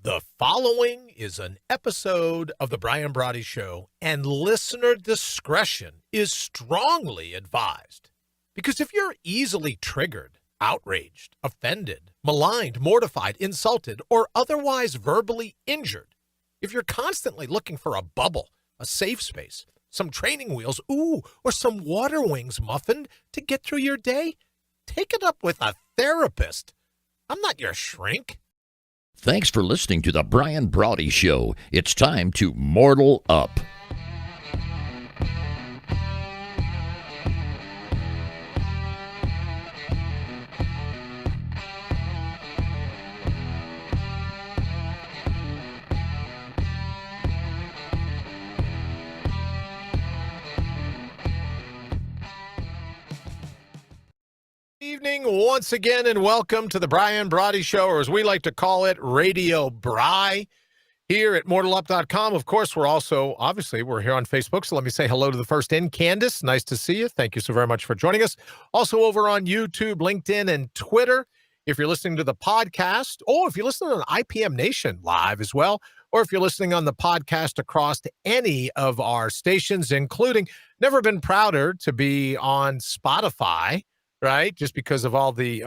The following is an episode of The Brian Brawdy Show, and listener discretion is strongly advised. Because if you're easily triggered, outraged, offended, maligned, mortified, insulted, or otherwise verbally injured, if you're constantly looking for a bubble, a safe space, some training wheels, or some water wings muffin to get through your day, take it up with a therapist. I'm not your shrink. Thanks for listening to The Brian Brawdy Show. It's time to mortal up. Evening once again, and welcome to the Brian Brawdy Show, or as we like to call it, Radio Bry, here at mortalup.com. Of course, we're here on Facebook, so let me say hello to the first in. Candace, nice to see you. Thank you so very much for joining us. Also over on YouTube, LinkedIn, and Twitter. If you're listening to the podcast, or if you're listening on IPM Nation live as well, or if you're listening on the podcast across to any of our stations, including, never been prouder to be on Spotify, right? Just because of all the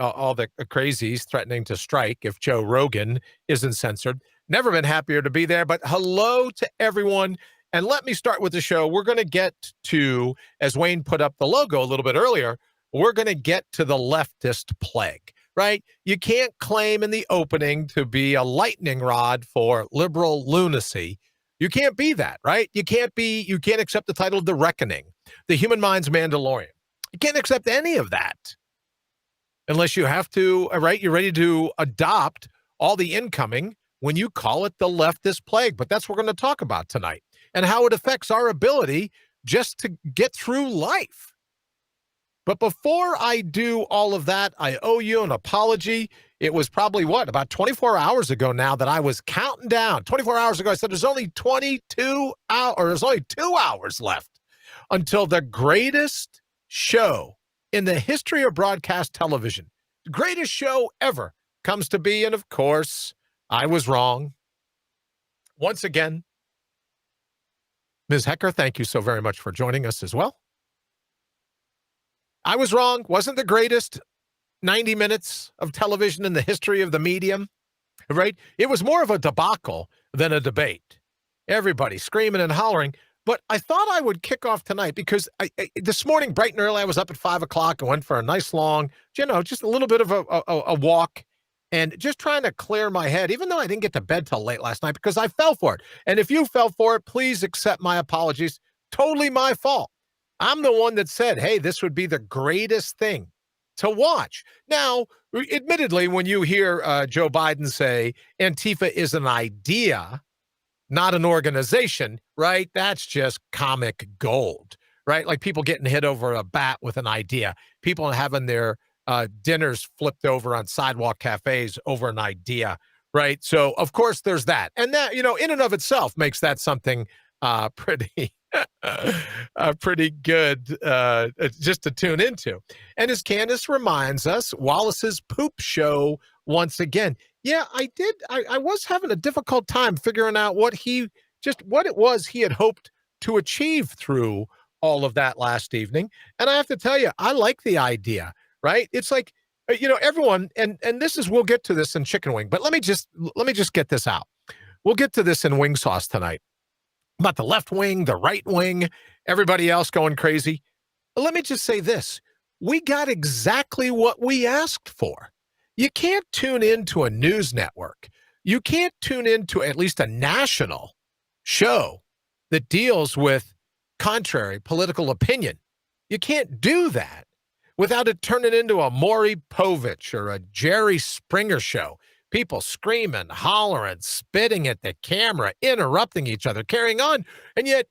crazies threatening to strike if Joe Rogan isn't censored. Never been happier to be there, but hello to everyone. And let me start with the show. We're going to get to, as Wayne put up the logo a little bit earlier, we're going to get to the leftist plague, right? You can't claim in the opening to be a lightning rod for liberal lunacy. You can't be that, right? You can't accept the title of The Reckoning, the Human Mind's Mandalorian. You can't accept any of that unless you have to, right? You're ready to adopt all the incoming when you call it the leftist plague. But that's what we're going to talk about tonight and how it affects our ability just to get through life. But before I do all of that, I owe you an apology. It was probably, about 24 hours ago now that I was counting down. 24 hours ago, I said there's only 22 hours, or there's only 2 hours left until the greatest show in the history of broadcast television, the greatest show ever, comes to be. And of course, I was wrong. Once again, Ms. Hecker, thank you so very much for joining us as well. I was wrong. Wasn't the greatest 90 minutes of television in the history of the medium, right? It was more of a debacle than a debate. Everybody screaming and hollering. But I thought I would kick off tonight because this morning, bright and early, I was up at 5 o'clock and went for a nice long, just a little bit of a walk and just trying to clear my head, even though I didn't get to bed till late last night because I fell for it. And if you fell for it, please accept my apologies. Totally my fault. I'm the one that said, hey, this would be the greatest thing to watch. Now, admittedly, when you hear Joe Biden say Antifa is an idea, not an organization, right? That's just comic gold, right? Like people getting hit over a bat with an idea. People having their dinners flipped over on sidewalk cafes over an idea, right? So, of course, there's that. And that, in and of itself makes that something pretty good just to tune into. And as Candace reminds us, Wallace's poop show once again. Yeah, I did. I was having a difficult time figuring out what it was he had hoped to achieve through all of that last evening. And I have to tell you, I like the idea, right? It's like, everyone, and we'll get to this in Chicken Wing, but let me just get this out. We'll get to this in Wing Sauce tonight about the left wing, the right wing, everybody else going crazy. But let me just say this. We got exactly what we asked for. You can't tune into a news network. You can't tune into at least a national show that deals with contrary political opinion. You can't do that without it turning into a Maury Povich or a Jerry Springer show. People screaming, hollering, spitting at the camera, interrupting each other, carrying on. And yet,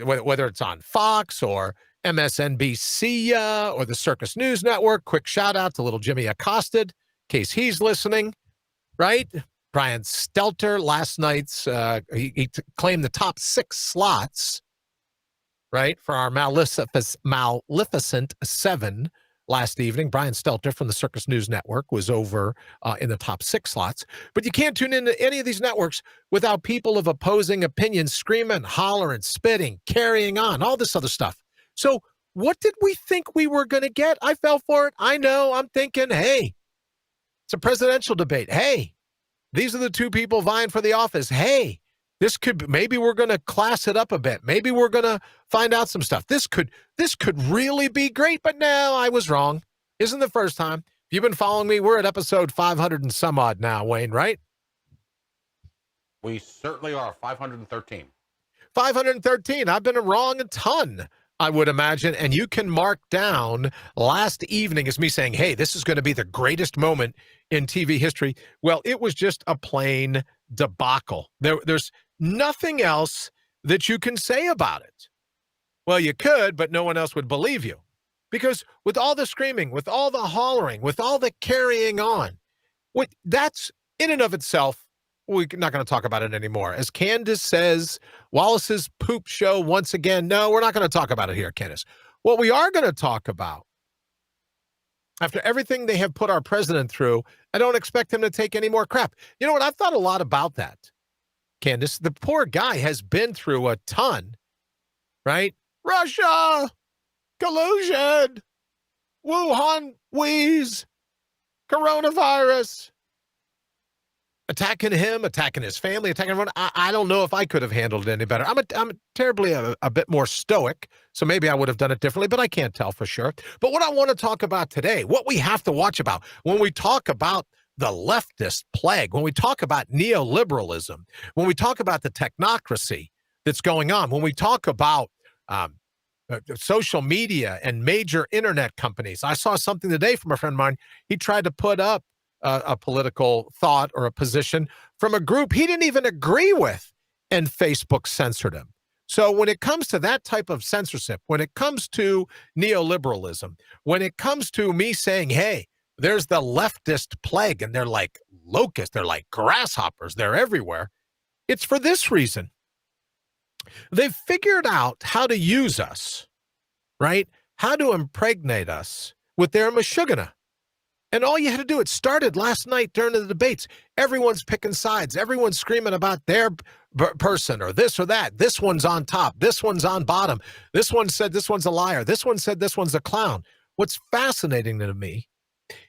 whether it's on Fox or MSNBC or the Circus News Network, quick shout out to little Jimmy Accosted, in case he's listening, right? Brian Stelter, last night's, he claimed the top 6 slots, right, for our Maleficent 7 last evening. Brian Stelter from the Circus News Network was over in the top 6 slots. But you can't tune into any of these networks without people of opposing opinions screaming, hollering, spitting, carrying on, all this other stuff. So what did we think we were going to get? I fell for it. I know. I'm thinking, hey, it's a presidential debate. Hey, these are the 2 people vying for the office. Hey, this could, maybe we're going to class it up a bit. Maybe we're going to find out some stuff. This could really be great, but no, I was wrong. Isn't the first time. If you've been following me, we're at episode 500 and some odd now, Wayne, right? We certainly are. 513. 513. I've been wrong a ton, I would imagine. And you can mark down last evening as me saying, hey, this is going to be the greatest moment in TV history. Well, it was just a plain debacle. There's nothing else that you can say about it. Well, you could, but no one else would believe you. Because with all the screaming, with all the hollering, with all the carrying on, that's in and of itself, we're not going to talk about it anymore. As Candace says, Wallace's poop show once again. No, we're not going to talk about it here, Candace. What we are going to talk about, after everything they have put our president through, I don't expect him to take any more crap. You know what? I've thought a lot about that, Candace. The poor guy has been through a ton, right? Russia, collusion, Wuhan wheeze, coronavirus. Attacking him, attacking his family, attacking everyone. I don't know if I could have handled it any better. I'm terribly a bit more stoic, so maybe I would have done it differently, but I can't tell for sure. But what I want to talk about today, what we have to watch about when we talk about the leftist plague, when we talk about neoliberalism, when we talk about the technocracy that's going on, when we talk about social media and major internet companies. I saw something today from a friend of mine. He tried to put up a political thought or a position from a group he didn't even agree with, and Facebook censored him. So when it comes to that type of censorship, when it comes to neoliberalism, when it comes to me saying, hey, there's the leftist plague, and they're like locusts, they're like grasshoppers, they're everywhere, it's for this reason. They've figured out how to use us, right? How to impregnate us with their mashugana. And all you had to do, it started last night during the debates. Everyone's picking sides. Everyone's screaming about their person or this or that. This one's on top. This one's on bottom. This one said this one's a liar. This one said this one's a clown. What's fascinating to me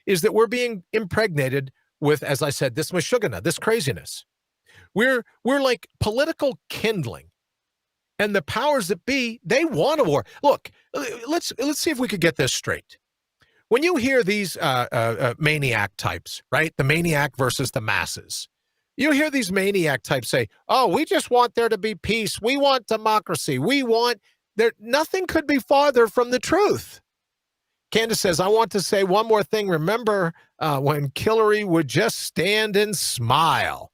is that we're being impregnated with, as I said, this mashugana, this craziness. We're like political kindling. And the powers that be, they want a war. Look, let's see if we could get this straight. When you hear these maniac types, right? The maniac versus the masses. You hear these maniac types say, oh, we just want there to be peace. We want democracy. Nothing could be farther from the truth. Candace says, I want to say one more thing. Remember when Hillary would just stand and smile?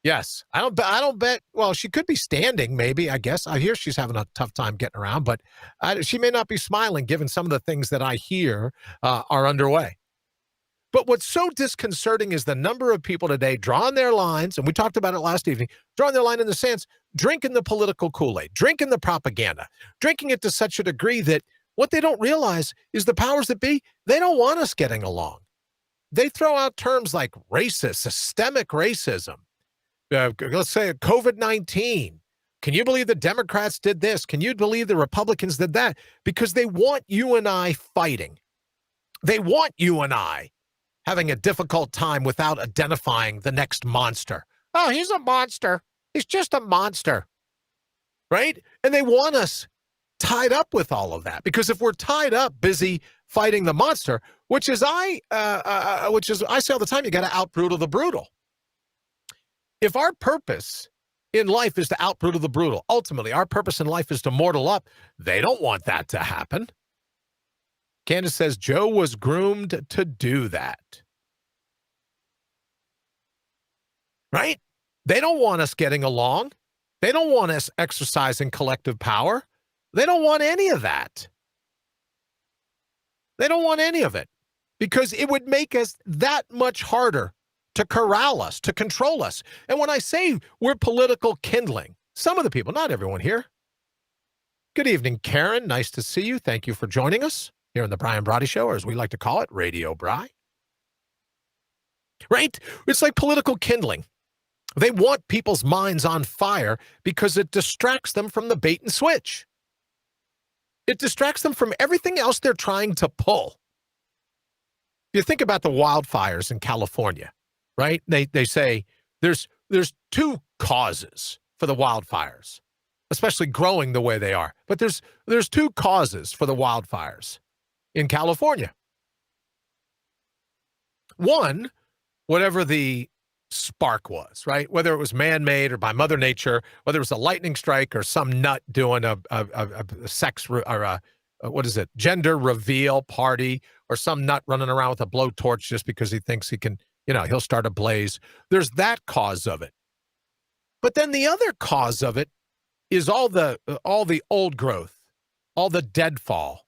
Yes, I don't bet. Well, she could be standing, maybe, I guess. I hear she's having a tough time getting around, but she may not be smiling given some of the things that I hear are underway. But what's so disconcerting is the number of people today drawing their lines, and we talked about it last evening, drawing their line in the sands, drinking the political Kool-Aid, drinking the propaganda, drinking it to such a degree that what they don't realize is the powers that be, they don't want us getting along. They throw out terms like racist, systemic racism. Let's say COVID-19. Can you believe the Democrats did this? Can you believe the Republicans did that? Because they want you and I fighting. They want you and I having a difficult time without identifying the next monster. Oh, he's a monster. He's just a monster. Right? And they want us tied up with all of that. Because if we're tied up busy fighting the monster, which is I say all the time, you got to out-brutal the brutal. If our purpose in life is to out-brutal the brutal, ultimately our purpose in life is to mortal up, they don't want that to happen. Candace says Joe was groomed to do that. Right? They don't want us getting along. They don't want us exercising collective power. They don't want any of that. They don't want any of it because it would make us that much harder to corral us, to control us. And when I say we're political kindling, some of the people, not everyone here. Good evening, Karen. Nice to see you. Thank you for joining us. here on the Brian Brawdy Show, or as we like to call it, Radio Bry. Right? It's like political kindling. They want people's minds on fire because it distracts them from the bait and switch. It distracts them from everything else they're trying to pull. You think about the wildfires in California, right? They say there's two causes for the wildfires, especially growing the way they are. But there's two causes for the wildfires in California. One, whatever the spark was, right? Whether it was man-made or by Mother Nature, whether it was a lightning strike or some nut doing a sex or a gender reveal party, or some nut running around with a blowtorch just because he thinks he can, he'll start a blaze. There's that cause of it. But then the other cause of it is all the old growth, all the deadfall,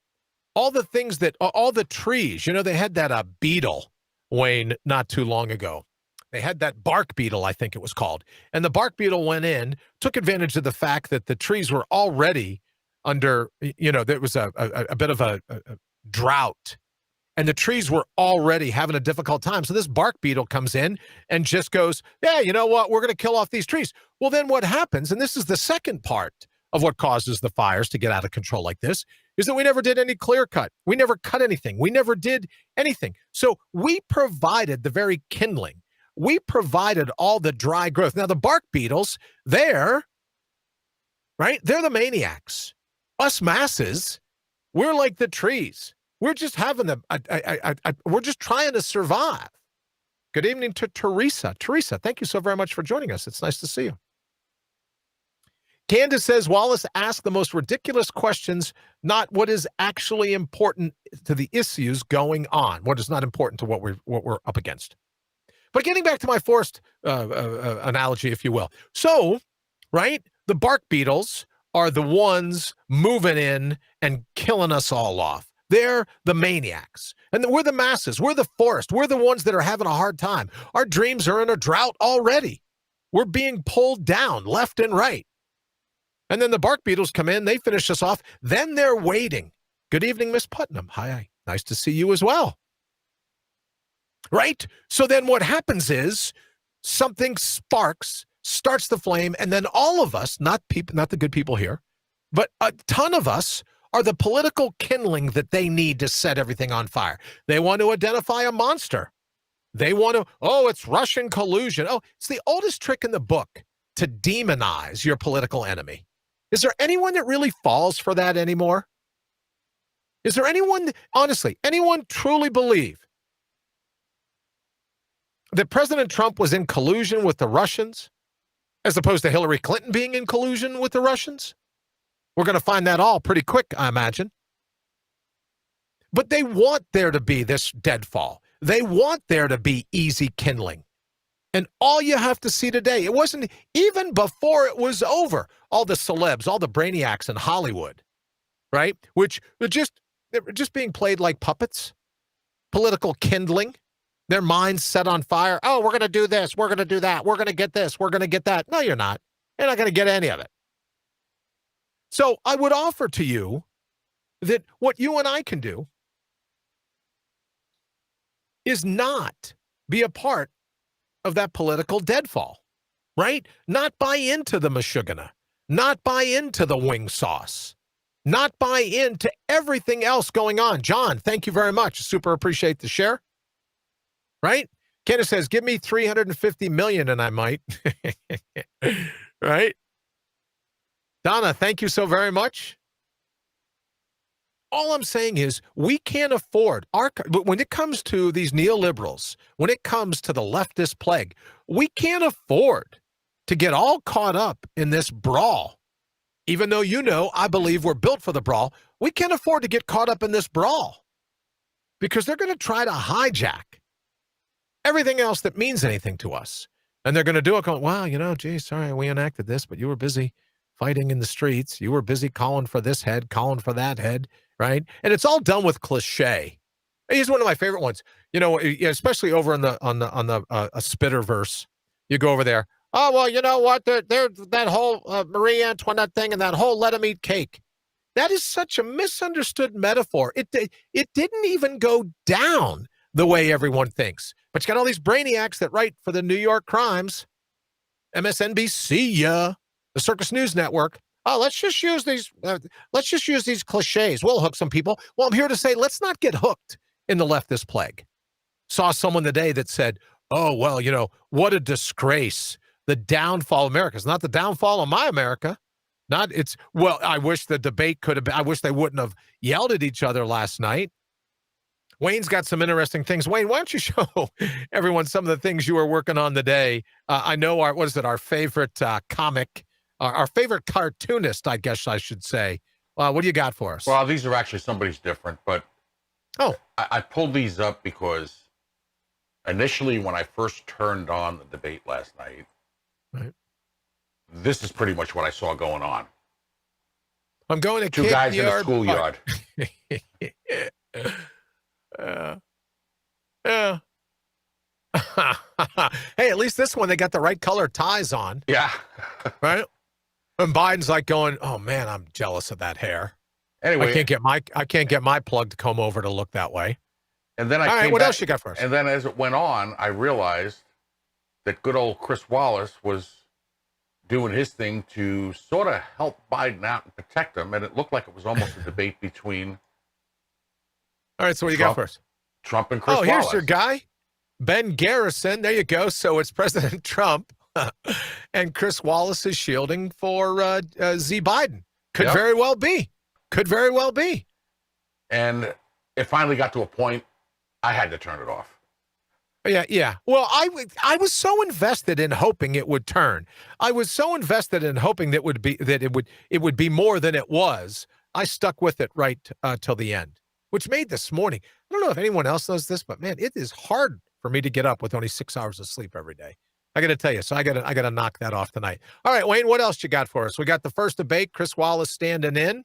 all the things all the trees. They had that beetle, Wayne, not too long ago. They had that bark beetle, I think it was called. And the bark beetle went in, took advantage of the fact that the trees were already under, there was a bit of a drought. And the trees were already having a difficult time. So this bark beetle comes in and just goes, yeah, you know what? We're going to kill off these trees. Well, then what happens, and this is the second part of what causes the fires to get out of control like this, is that we never did any clear cut. We never cut anything. We never did anything. So we provided the very kindling. We provided all the dry growth. Now, the bark beetles, they're the maniacs. Us masses, we're like the trees. We're just having we're just trying to survive. Good evening to Teresa. Teresa, thank you so very much for joining us. It's nice to see you. Candace says, Wallace asked the most ridiculous questions, not what is actually important to the issues going on, what is not important to what we're up against. But getting back to my forest analogy, if you will. So, the bark beetles are the ones moving in and killing us all off. They're the maniacs. And we're the masses. We're the forest. We're the ones that are having a hard time. Our dreams are in a drought already. We're being pulled down left and right. And then the bark beetles come in. They finish us off. Then they're waiting. Good evening, Miss Putnam. Hi. Nice to see you as well. Right? So then what happens is something sparks, starts the flame, and then all of us, not the good people here, but a ton of us are the political kindling that they need to set everything on fire. They want to identify a monster. They want to, it's Russian collusion. Oh, it's the oldest trick in the book to demonize your political enemy. Is there anyone that really falls for that anymore? Is there anyone truly believe that President Trump was in collusion with the Russians as opposed to Hillary Clinton being in collusion with the Russians? We're going to find that all pretty quick, I imagine. But they want there to be this deadfall. They want there to be easy kindling. And all you have to see today, it wasn't even before it was over, all the celebs, all the brainiacs in Hollywood, right? Which they're just being played like puppets, political kindling, their minds set on fire. Oh, we're going to do this. We're going to do that. We're going to get this. We're going to get that. No, you're not. You're not going to get any of it. So I would offer to you that what you and I can do is not be a part of that political deadfall, right? Not buy into the Meshuggah, not buy into the wing sauce, not buy into everything else going on. John, thank you very much. Super appreciate the share, right? Kenneth says, give me 350 million and I might, right? Donna, thank you so very much. All I'm saying is we can't afford when it comes to these neoliberals, when it comes to the leftist plague, we can't afford to get all caught up in this brawl. Even though I believe we're built for the brawl, we can't afford to get caught up in this brawl because they're going to try to hijack everything else that means anything to us. And they're going to do it going, well, gee, sorry, we enacted this, but you were busy fighting in the streets. You were busy calling for this head, calling for that head, right? And it's all done with cliche. Here's one of my favorite ones. Especially over on the Spitter verse. You go over there. Oh well, you know what? They're that whole Marie Antoinette thing and that whole let them eat cake. That is such a misunderstood metaphor. It didn't even go down the way everyone thinks. But you got all these brainiacs that write for the New York Crimes, MSNBC, the Circus News Network. Oh, let's just use these. Let's just use these cliches. We'll hook some people. Well, I'm here to say, let's not get hooked in the leftist plague. Saw someone today that said, "Oh, well, what a disgrace. The downfall of America is not the downfall of my America. I wish the debate could have been. I wish they wouldn't have yelled at each other last night." Wayne's got some interesting things. Wayne, why don't you show everyone some of the things you were working on today? I know our favorite comic, our favorite cartoonist, I guess I should say. What do you got for us? Well, these are actually somebody's different, but I pulled these up because initially when I first turned on the debate last night, right, this is pretty much what I saw going on. I'm going to two guys in a schoolyard. Yeah. Hey, at least this one, they got the right color ties on. Yeah. Right? And Biden's like going, "Oh man, I'm jealous of that hair. Anyway, I can't get my plug to come over to look that way." And then all right, what else you got for us? And then as it went on, I realized that good old Chris Wallace was doing his thing to sort of help Biden out and protect him, and it looked like it was almost a debate between. All right, so what you got for us? Trump and Chris Wallace. Here's your guy, Ben Garrison. There you go. So it's President Trump and Chris Wallace is shielding for Z Biden. Could very well be. Could very well be. And it finally got to a point I had to turn it off. Yeah. Well, I was so invested in hoping it would turn. I was so invested in hoping that it would be more than it was. I stuck with it right till the end, which made this morning. I don't know if anyone else does this, but man, it is hard for me to get up with only 6 hours of sleep every day. I got to tell you, so I got to knock that off tonight. All right, Wayne, what else you got for us? We got the first debate, Chris Wallace standing in.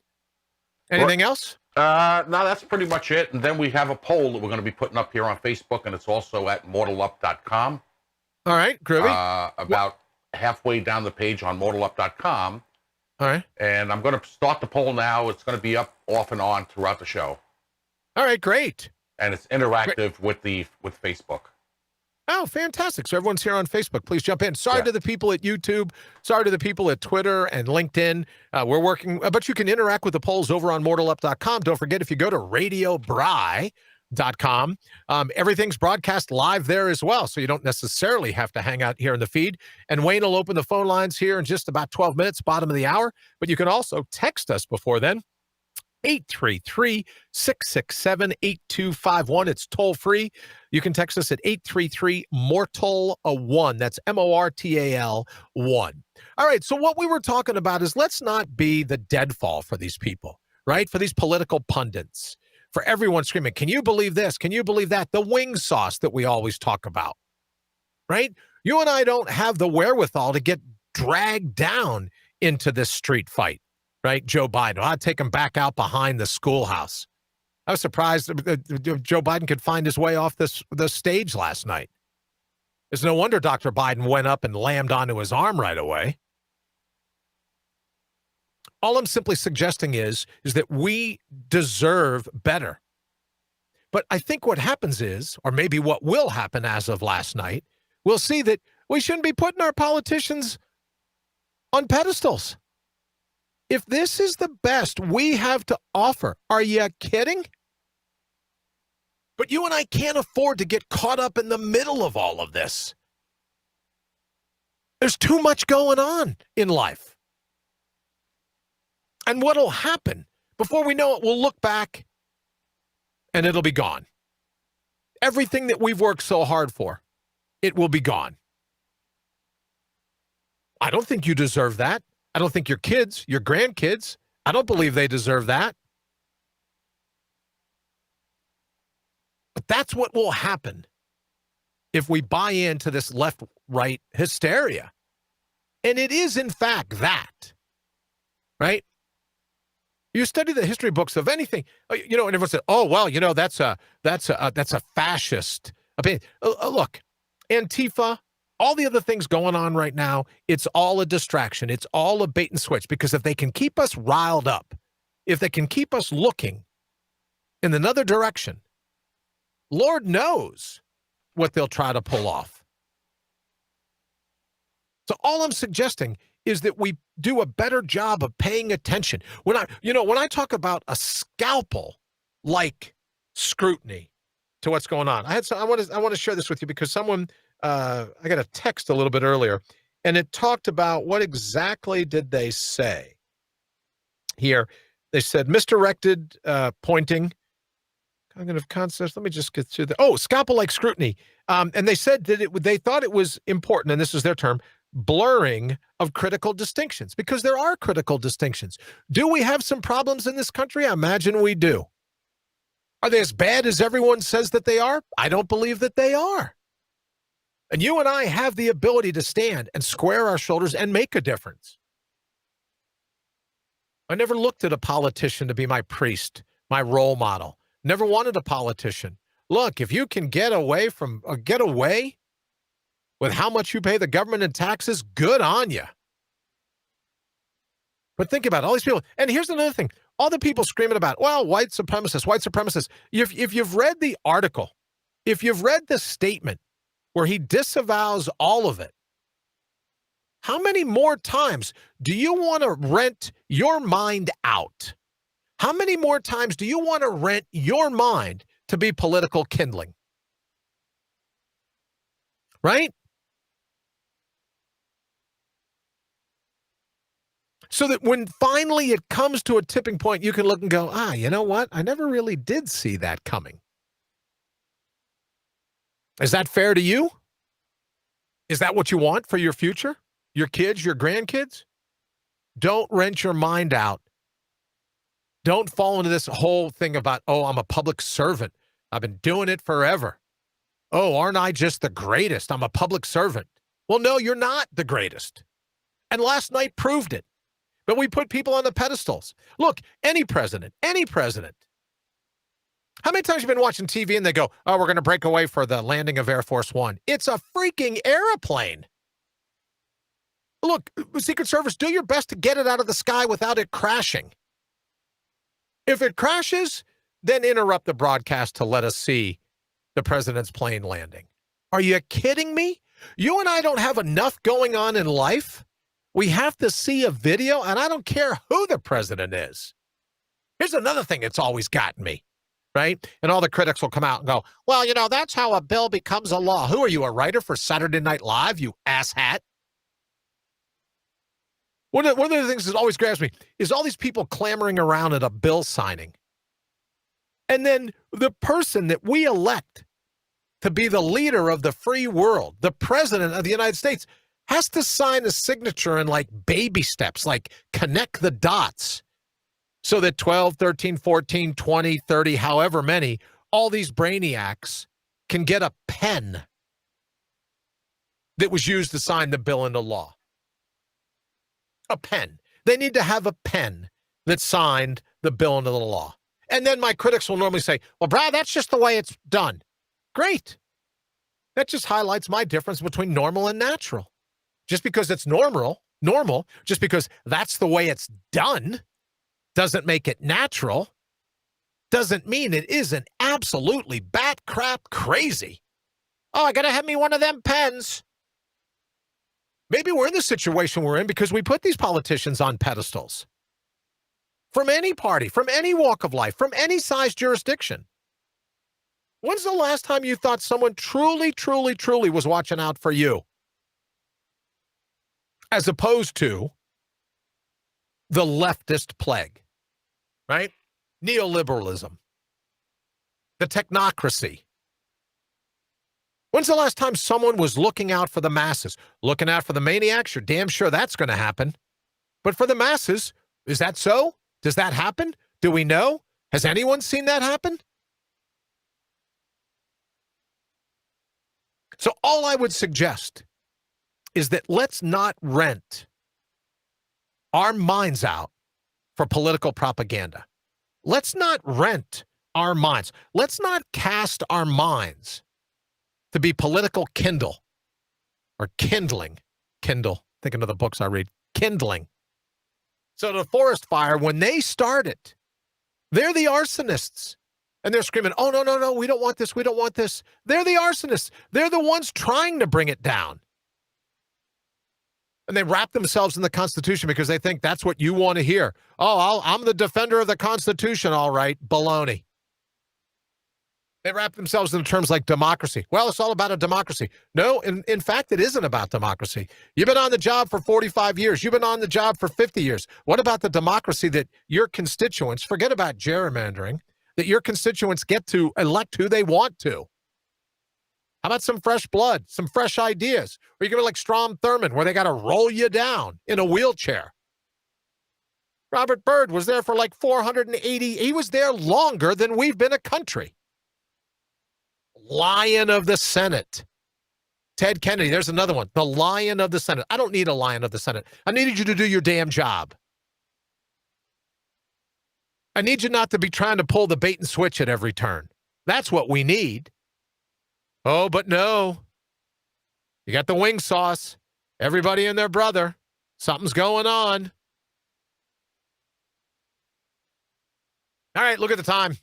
Anything else? No, that's pretty much it. And then we have a poll that we're going to be putting up here on Facebook, and it's also at mortalup.com. All right, groovy. About halfway down the page on mortalup.com. All right. And I'm going to start the poll now. It's going to be up off and on throughout the show. All right, great. And it's interactive with Facebook. Oh, fantastic. So everyone's here on Facebook. Please jump in. Sorry to the people at YouTube. Sorry to the people at Twitter and LinkedIn. We're working, but you can interact with the polls over on mortalup.com. Don't forget, if you go to radiobry.com, everything's broadcast live there as well. So you don't necessarily have to hang out here in the feed. And Wayne will open the phone lines here in just about 12 minutes, bottom of the hour. But you can also text us before then. 833-667-8251. It's toll free. You can text us at 833-MORTAL-1. That's MORTAL 1. All right. So what we were talking about is, let's not be the deadfall for these people, right? For these political pundits, for everyone screaming, "Can you believe this? Can you believe that?" The wing sauce that we always talk about, right? You and I don't have the wherewithal to get dragged down into this street fight. Right, Joe Biden. I'd take him back out behind the schoolhouse. I was surprised Joe Biden could find his way off the stage last night. It's no wonder Dr. Biden went up and lammed onto his arm right away. All I'm simply suggesting is that we deserve better. But I think what happens is, or maybe what will happen as of last night, we'll see that we shouldn't be putting our politicians on pedestals. If this is the best we have to offer, are you kidding? But you and I can't afford to get caught up in the middle of all of this. There's too much going on in life. And what'll happen, before we know it, we'll look back and it'll be gone. Everything that we've worked so hard for, it will be gone. I don't think you deserve that. I don't think your kids, your grandkids, I don't believe they deserve that. But that's what will happen if we buy into this left-right hysteria. And it is, in fact, that. Right? You study the history books of anything, and everyone said, "Oh, well, that's a fascist opinion." Look, Antifa, all the other things going on right now, it's all a distraction. It's all a bait and switch, because if they can keep us riled up, if they can keep us looking in another direction, Lord knows what they'll try to pull off. So all I'm suggesting is that we do a better job of paying attention. When I talk about a scalpel-like scrutiny to what's going on, I want to share this with you because someone I got a text a little bit earlier, and it talked about what exactly did they say here. They said misdirected pointing, cognitive concepts. Let me just get through scalpel-like scrutiny. And they said that they thought it was important, and this is their term, blurring of critical distinctions, because there are critical distinctions. Do we have some problems in this country? I imagine we do. Are they as bad as everyone says that they are? I don't believe that they are. And you and I have the ability to stand and square our shoulders and make a difference. I never looked at a politician to be my priest, my role model. Never wanted a politician. Look, if you can get away with how much you pay the government in taxes, good on you. But think about it, all these people. And here's another thing. All the people screaming about, well, white supremacists. If you've read the article, if you've read the statement where he disavows all of it, how many more times do you want to rent your mind out? How many more times do you want to rent your mind to be political kindling? Right? So that when finally it comes to a tipping point, you can look and go, you know what? I never really did see that coming. Is that fair to you? Is that what you want for your future? Your kids, your grandkids? Don't rent your mind out. Don't fall into this whole thing about, I'm a public servant. I've been doing it forever. Oh, aren't I just the greatest? I'm a public servant. Well, no, you're not the greatest. And last night proved it. But we put people on the pedestals. Look, any president. How many times have you been watching TV and they go, we're going to break away for the landing of Air Force One? It's a freaking airplane. Look, Secret Service, do your best to get it out of the sky without it crashing. If it crashes, then interrupt the broadcast to let us see the president's plane landing. Are you kidding me? You and I don't have enough going on in life. We have to see a video, and I don't care who the president is. Here's another thing that's always gotten me, right? And all the critics will come out and go, well, that's how a bill becomes a law. Who are you, a writer for Saturday Night Live, you asshat? One of the things that always grabs me is all these people clamoring around at a bill signing. And then the person that we elect to be the leader of the free world, the president of the United States, has to sign a signature in like baby steps, like connect the dots so that 12, 13, 14, 20, 30, however many, all these brainiacs can get a pen that was used to sign the bill into law. A pen. They need to have a pen that signed the bill into the law. And then my critics will normally say, well, Brad, that's just the way it's done. Great. That just highlights my difference between normal and natural. Just because it's normal, just because that's the way it's done, doesn't make it natural, doesn't mean it isn't absolutely bat crap crazy. I got to have me one of them pens. Maybe we're in the situation we're in because we put these politicians on pedestals. From any party, from any walk of life, from any size jurisdiction. When's the last time you thought someone truly, truly, truly was watching out for you? As opposed to the leftist plague, right? Neoliberalism, the technocracy. When's the last time someone was looking out for the masses? Looking out for the maniacs? You're damn sure that's going to happen. But for the masses, is that so? Does that happen? Do we know? Has anyone seen that happen? So all I would suggest is that let's not rent our minds out for political propaganda. Let's not rent our minds. Let's not cast our minds to be political kindling. Thinking of the books I read. Kindling. So the forest fire, when they start it, they're the arsonists. And they're screaming, oh, no, no, no, we don't want this, we don't want this. They're the arsonists. They're the ones trying to bring it down. And they wrap themselves in the Constitution because they think that's what you want to hear. Oh, I'm the defender of the Constitution, all right. Baloney. They wrap themselves in terms like democracy. Well, it's all about a democracy. No, in fact, it isn't about democracy. You've been on the job for 45 years. You've been on the job for 50 years. What about the democracy that your constituents, forget about gerrymandering, that your constituents get to elect who they want to? How about some fresh blood, some fresh ideas? Or you give it like Strom Thurmond, where they got to roll you down in a wheelchair. Robert Byrd was there for like 480. He was there longer than we've been a country. Lion of the Senate. Ted Kennedy, there's another one. The Lion of the Senate. I don't need a Lion of the Senate. I needed you to do your damn job. I need you not to be trying to pull the bait and switch at every turn. That's what we need. Oh, but no. You got the wing sauce. Everybody and their brother. Something's going on. All right, look at the time.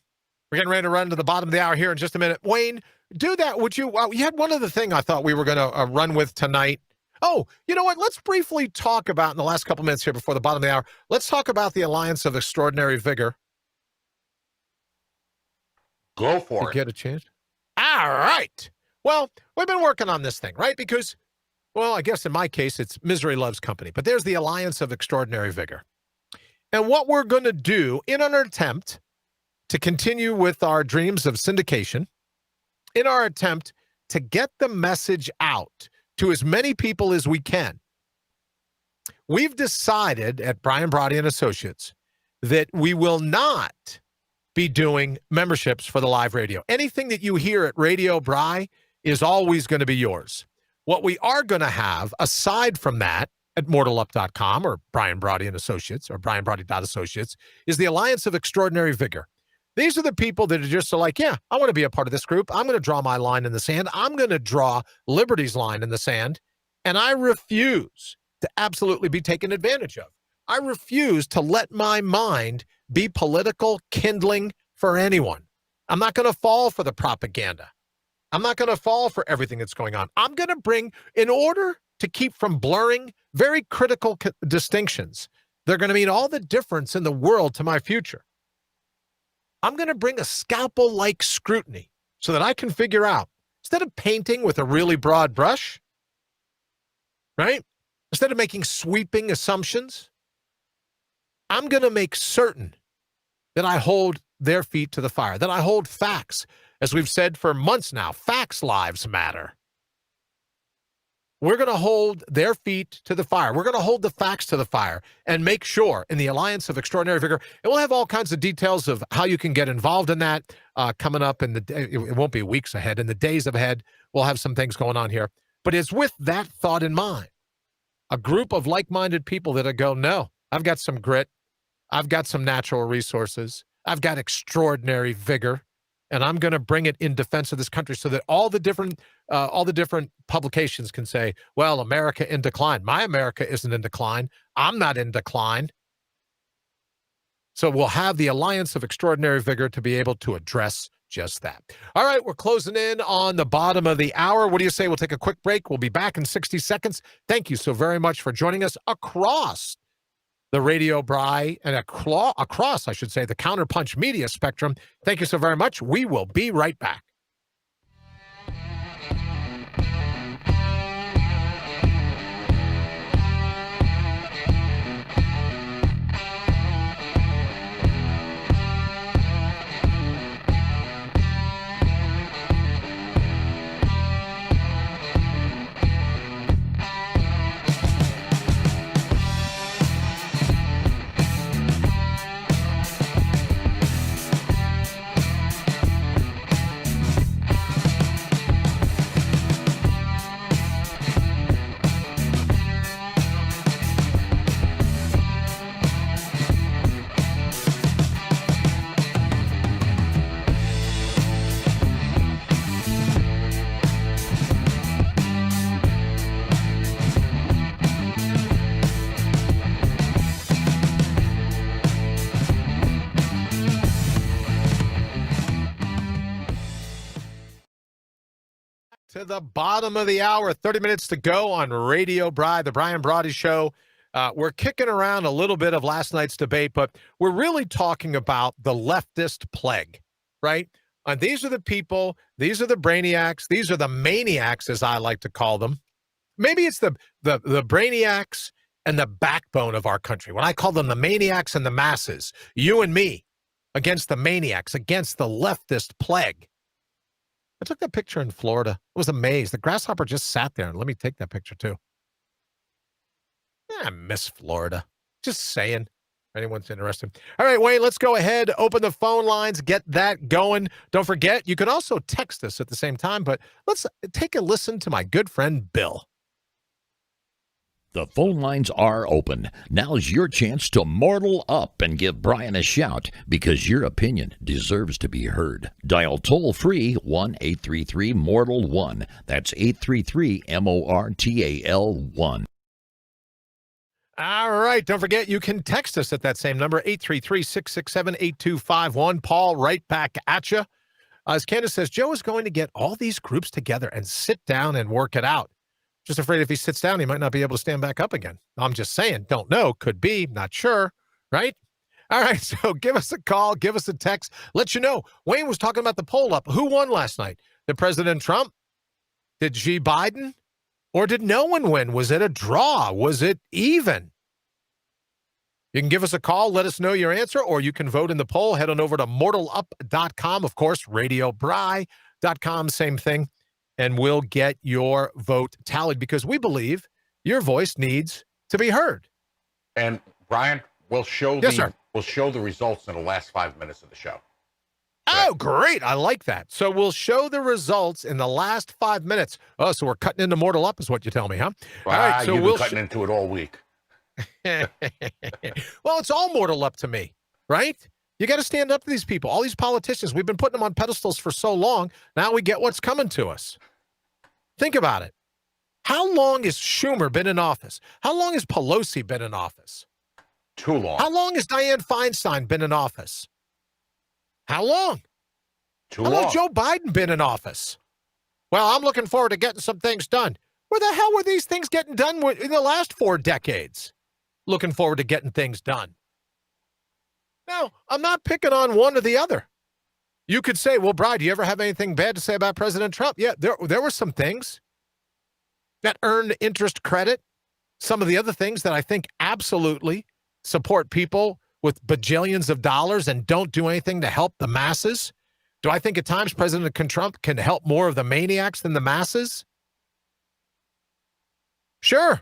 We're getting ready to run to the bottom of the hour here in just a minute. Wayne, do that. Would you? You had one other thing I thought we were going to run with tonight. Oh, you know what? Let's briefly talk about in the last couple minutes here before the bottom of the hour. Let's talk about the Alliance of Extraordinary Vigor. Go for it. Get a chance? All right. Well, we've been working on this thing, right? Because, well, I guess in my case, it's misery loves company. But there's the Alliance of Extraordinary Vigor. And what we're going to do in an attempt to continue with our dreams of syndication, in our attempt to get the message out to as many people as we can, we've decided at Brian Brawdy and Associates that we will not be doing memberships for the live radio. Anything that you hear at Radio Bry is always going to be yours. What we are going to have, aside from that, at mortalup.com or Brian Brawdy and Associates or brianbrawdy.associates, is the Alliance of Extraordinary Vigor. These are the people that are just like, yeah, I want to be a part of this group. I'm going to draw my line in the sand. I'm going to draw Liberty's line in the sand, and I refuse to absolutely be taken advantage of. I refuse to let my mind be political kindling for anyone. I'm not going to fall for the propaganda. I'm not going to fall for everything that's going on. I'm going to bring, in order to keep from blurring very critical distinctions, they're going to mean all the difference in the world to my future. I'm going to bring a scalpel-like scrutiny so that I can figure out, instead of painting with a really broad brush, right? Instead of making sweeping assumptions, I'm going to make certain that I hold their feet to the fire, that I hold facts. As we've said for months now, facts lives matter. We're going to hold their feet to the fire. We're going to hold the facts to the fire and make sure in the Alliance of Extraordinary Vigor, and we'll have all kinds of details of how you can get involved in that coming up in the day. It won't be weeks ahead. In the days ahead, we'll have some things going on here. But it's with that thought in mind, a group of like-minded people that go, no, I've got some grit. I've got some natural resources. I've got extraordinary vigor. And I'm going to bring it in defense of this country so that all the different publications can say, well, America in decline. My America isn't in decline. I'm not in decline. So we'll have the Alliance of Extraordinary Vigor to be able to address just that. All right, we're closing in on the bottom of the hour. What do you say? We'll take a quick break. We'll be back in 60 seconds. Thank you so very much for joining us across the Radio Bry and across, I should say, the Counterpunch media spectrum. Thank you so very much. We will be right back. to the bottom of the hour. 30 minutes to go on Radio Bry, the Brian Brawdy Show. We're kicking around a little bit of last night's debate, but we're really talking about the leftist plague, right? And these are the people, these are the brainiacs, these are the maniacs, as I like to call them. Maybe it's the brainiacs and the backbone of our country. When I call them the maniacs and the masses, you and me against the maniacs, against the leftist plague. I took that picture in Florida. I was amazed. The grasshopper just sat there, and let me take that picture too. I miss Florida. Just saying. If anyone's interested. All right, Wayne, let's go ahead. Open the phone lines. Get that going. Don't forget, you can also text us at the same time, but let's take a listen to my good friend, Bill. The phone lines are open. Now's your chance to mortal up and give Brian a shout because your opinion deserves to be heard. Dial toll-free 1-833-MORTAL-1. That's 833-MORTAL-1. All right. Don't forget, you can text us at that same number, 833-667-8251. Paul, right back at you. As Candace says, Joe is going to get all these groups together and sit down and work it out. Just afraid if he sits down, he might not be able to stand back up again. I'm just saying, don't know, could be, not sure, right? All right, so give us a call, give us a text, let you know. Wayne was talking about the poll up. Who won last night? Did President Trump? Did G. Biden? Or did no one win? Was it a draw? Was it even? You can give us a call, let us know your answer, or you can vote in the poll. Head on over to mortalup.com. Of course, radiobry.com, same thing. And we'll get your vote tallied because we believe your voice needs to be heard. And Brian, we'll show we'll show the results in the last 5 minutes of the show. Oh, great. I like that. So we'll show the results in the last 5 minutes. Oh, so we're cutting into Mortal Up is what you tell me, huh? All right, so you've been cutting into it all week. Well, it's all Mortal Up to me, right? You got to stand up to these people. All these politicians, we've been putting them on pedestals for so long. Now we get what's coming to us. Think about it. How long has Schumer been in office? How long has Pelosi been in office? Too long. How long has Dianne Feinstein been in office? How long? Too long. long. How long has Joe Biden been in office? Well, I'm looking forward to getting some things done. Where the hell were these things getting done in the last 4 decades? Looking forward to getting things done. Now, I'm not picking on one or the other. You could say, well, Bri, do you ever have anything bad to say about President Trump? Yeah, there were some things that earned interest credit. Some of the other things that I think absolutely support people with bajillions of dollars and don't do anything to help the masses. Do I think at times President Trump can help more of the maniacs than the masses? Sure.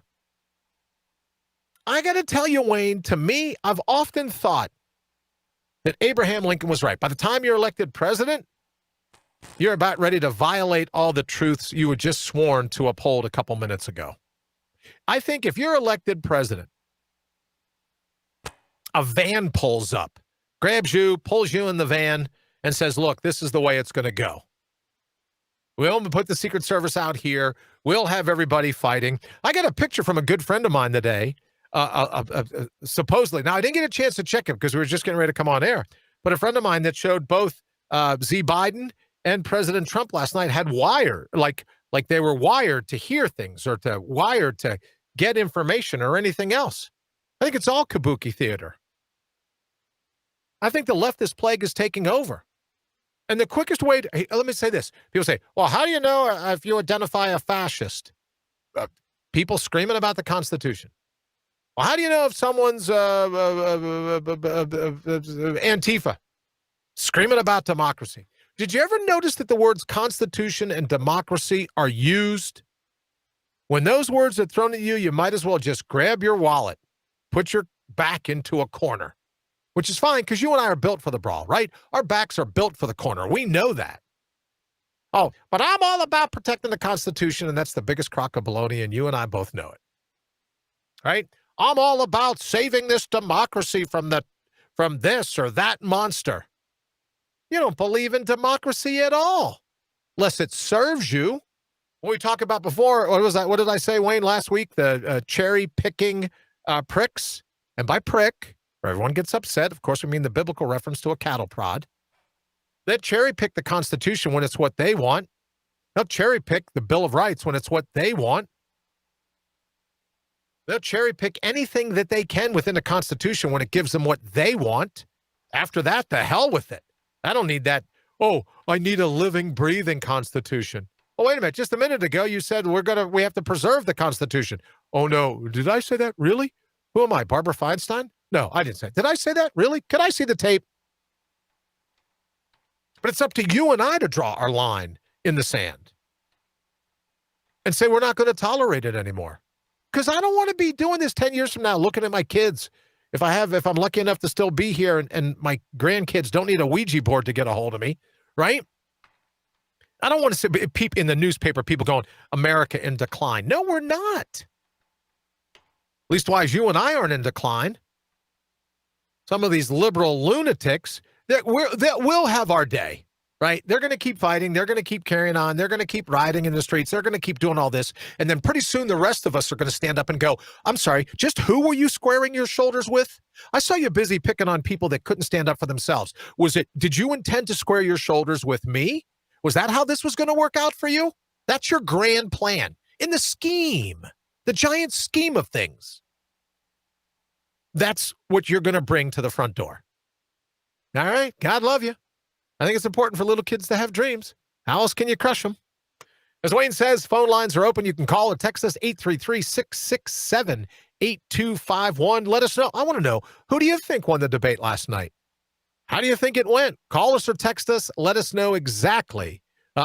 I got to tell you, Wayne, to me, I've often thought that Abraham Lincoln was right. By the time you're elected president, you're about ready to violate all the truths you were just sworn to uphold a couple minutes ago. I think if you're elected president, a van pulls up, grabs you, pulls you in the van, and says, look, this is the way it's going to go. We'll put the Secret Service out here. We'll have everybody fighting. I got a picture from a good friend of mine today. Supposedly. Now, I didn't get a chance to check it because we were just getting ready to come on air. But a friend of mine that showed both Z. Biden and President Trump last night had wire, like they were wired to hear things or wired to get information or anything else. I think it's all kabuki theater. I think the leftist plague is taking over. And the quickest way to, let me say this. People say, well, how do you know if you identify a fascist? People screaming about the Constitution. Well, how do you know if someone's Antifa? Screaming about democracy. Did you ever notice that the words Constitution and democracy are used? When those words are thrown at you, you might as well just grab your wallet, put your back into a corner, which is fine because you and I are built for the brawl, right? Our backs are built for the corner. We know that. Oh, but I'm all about protecting the Constitution, and that's the biggest crock of baloney, and you and I both know it. Right? I'm all about saving this democracy from this or that monster. You don't believe in democracy at all, unless it serves you. What we talked about before, what was that? What did I say, Wayne, last week? The cherry-picking pricks. And by prick, where everyone gets upset, of course, we mean the biblical reference to a cattle prod. That cherry-pick the Constitution when it's what they want. They'll cherry pick the Bill of Rights when it's what they want. They'll cherry pick anything that they can within the Constitution when it gives them what they want. After that, the hell with it. I don't need that. Oh, I need a living, breathing Constitution. Oh, wait a minute. Just a minute ago, you said we have to preserve the Constitution. Oh, no. Did I say that? Really? Who am I, Barbara Feinstein? No, I didn't say it. Did I say that? Really? Could I see the tape? But it's up to you and I to draw our line in the sand and say we're not going to tolerate it anymore. Because I don't want to be doing this 10 years from now, looking at my kids. If I'm lucky enough to still be here and my grandkids don't need a Ouija board to get a hold of me, right? I don't want to see in the newspaper people going, America in decline. No, we're not. Leastwise, you and I aren't in decline. Some of these liberal lunatics that will have our day, right? They're going to keep fighting. They're going to keep carrying on. They're going to keep rioting in the streets. They're going to keep doing all this. And then pretty soon the rest of us are going to stand up and go, I'm sorry, just who were you squaring your shoulders with? I saw you busy picking on people that couldn't stand up for themselves. Did you intend to square your shoulders with me? Was that how this was going to work out for you? That's your grand plan. In the scheme, the giant scheme of things. That's what you're going to bring to the front door. All right. God love you. I think it's important for little kids to have dreams. How else can you crush them? As Wayne says, phone lines are open. You can call or text us 833-667-8251. Let us know. I want to know, who do you think won the debate last night? How do you think it went? Call us or text us. Let us know exactly.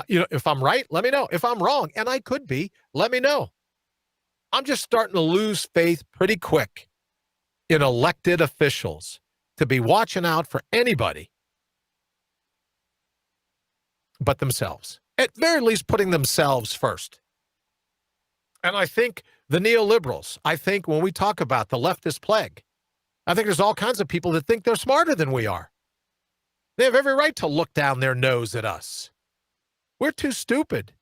If I'm right, let me know. If I'm wrong, and I could be, let me know. I'm just starting to lose faith pretty quick in elected officials to be watching out for anybody but themselves. At very least, putting themselves first. And I think the neoliberals, when we talk about the leftist plague, I think there's all kinds of people that think they're smarter than we are. They have every right to look down their nose at us. We're too stupid.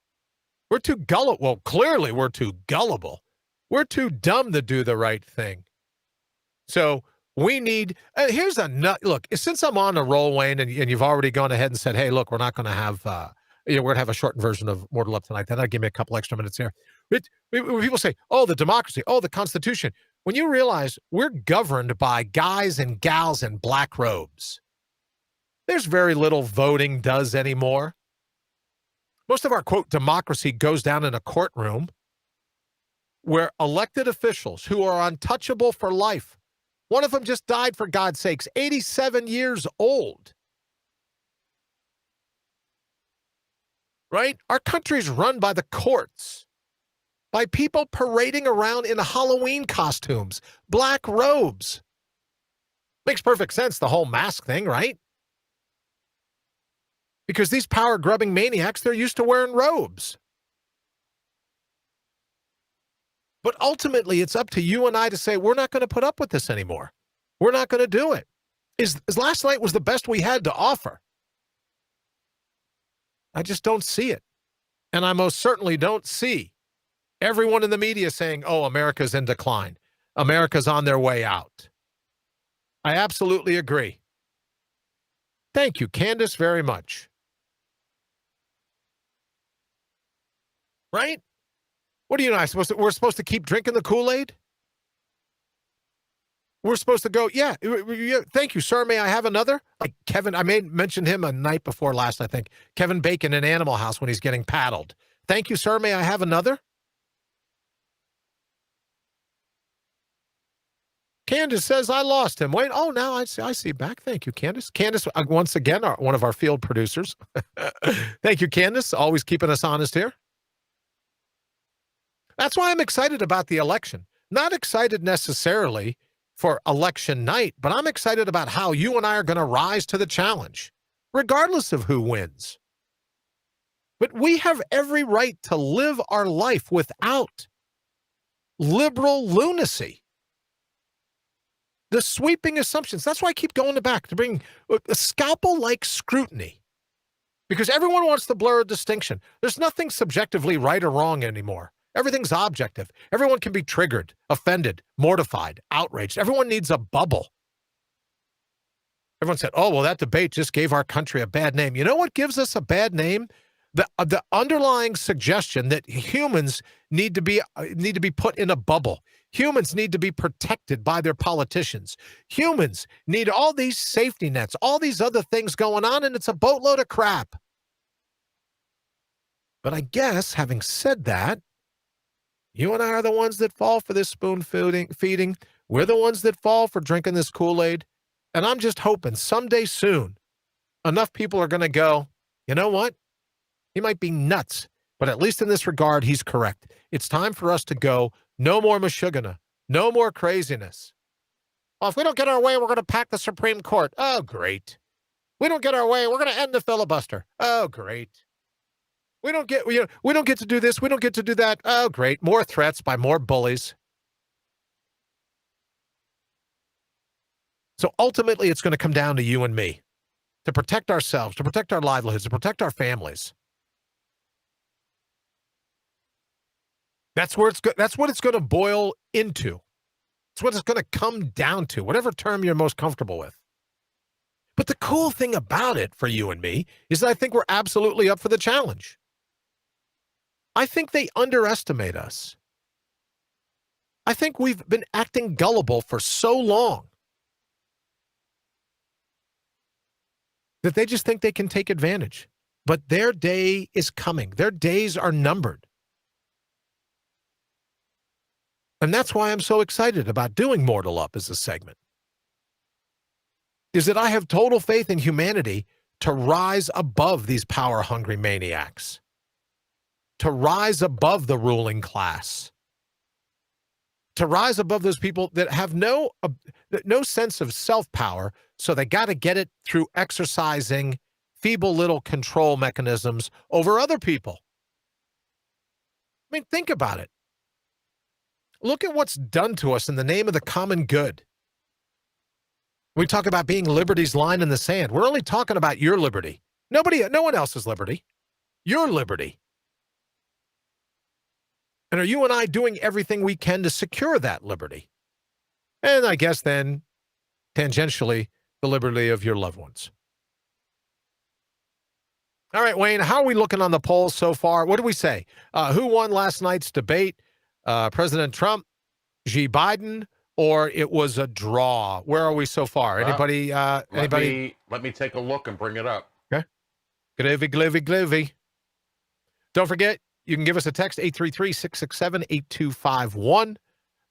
We're too gullible. Well, clearly we're too gullible. We're too dumb to do the right thing. So we need, here's a nut. Look, since I'm on a roll, Wayne, and you've already gone ahead and said, hey, look, we're not going to have, we're going to have a shortened version of Mortal Up tonight. That'll give me a couple extra minutes here. When people say, oh, the democracy, oh, the Constitution, when you realize we're governed by guys and gals in black robes, there's very little voting does anymore. Most of our, quote, democracy goes down in a courtroom where elected officials who are untouchable for life, one of them just died, for God's sakes, 87 years old. Right? Our country's run by the courts, by people parading around in Halloween costumes, black robes. Makes perfect sense, the whole mask thing, right? Because these power-grubbing maniacs, they're used to wearing robes. But ultimately, it's up to you and I to say, we're not going to put up with this anymore. We're not going to do it. As last night was the best we had to offer. I just don't see it. And I most certainly don't see everyone in the media saying, oh, America's in decline. America's on their way out. I absolutely agree. Thank you, Candace, very much. Right? What do you know? We're supposed to keep drinking the Kool-Aid? We're supposed to go, yeah, thank you, sir. May I have another? Like Kevin, I mentioned him a night before last, I think. Kevin Bacon in Animal House when he's getting paddled. Thank you, sir. May I have another? Candace says, I lost him. Wait, oh, now I see back. Thank you, Candace. Candace, once again, one of our field producers. Thank you, Candace. Always keeping us honest here. That's why I'm excited about the election. Not excited necessarily for election night, but I'm excited about how you and I are going to rise to the challenge, regardless of who wins. But we have every right to live our life without liberal lunacy. The sweeping assumptions. That's why I keep going back to bring a scalpel-like scrutiny, because everyone wants to blur a distinction. There's nothing subjectively right or wrong anymore. Everything's objective. Everyone can be triggered, offended, mortified, outraged. Everyone needs a bubble. Everyone said, oh, well, that debate just gave our country a bad name. You know what gives us a bad name? The underlying suggestion that humans need to be put in a bubble. Humans need to be protected by their politicians. Humans need all these safety nets, all these other things going on, and it's a boatload of crap. But I guess, having said that, you and I are the ones that fall for this spoon feeding. We're the ones that fall for drinking this Kool-Aid. And I'm just hoping someday soon, enough people are going to go, you know what? He might be nuts, but at least in this regard, he's correct. It's time for us to go, no more Meshuggah, no more craziness. Well, if we don't get our way, we're going to pack the Supreme Court. Oh, great. We don't get our way, we're going to end the filibuster. Oh, great. We don't get to do this. We don't get to do that. Oh, great. More threats by more bullies. So ultimately, it's going to come down to you and me to protect ourselves, to protect our livelihoods, to protect our families. That's what it's going to boil into. It's what it's going to come down to, whatever term you're most comfortable with. But the cool thing about it for you and me is that I think we're absolutely up for the challenge. I think they underestimate us. I think we've been acting gullible for so long that they just think they can take advantage. But their day is coming. Their days are numbered. And that's why I'm so excited about doing Mortal Up as a segment. Is that I have total faith in humanity to rise above these power-hungry maniacs. To rise above the ruling class. To rise above those people that have no sense of self-power, so they got to get it through exercising feeble little control mechanisms over other people. I mean, think about it. Look at what's done to us in the name of the common good. We talk about being liberty's line in the sand. We're only talking about your liberty. No one else's liberty. Your liberty. And are you and I doing everything we can to secure that liberty? And I guess then, tangentially, the liberty of your loved ones. All right, Wayne, how are we looking on the polls so far? What do we say? Who won last night's debate? President Trump, Joe Biden, or it was a draw? Where are we so far? Anybody? Anybody? Let me take a look and bring it up. Okay. Gravy. Don't forget, you can give us a text, 833-667-8251. Of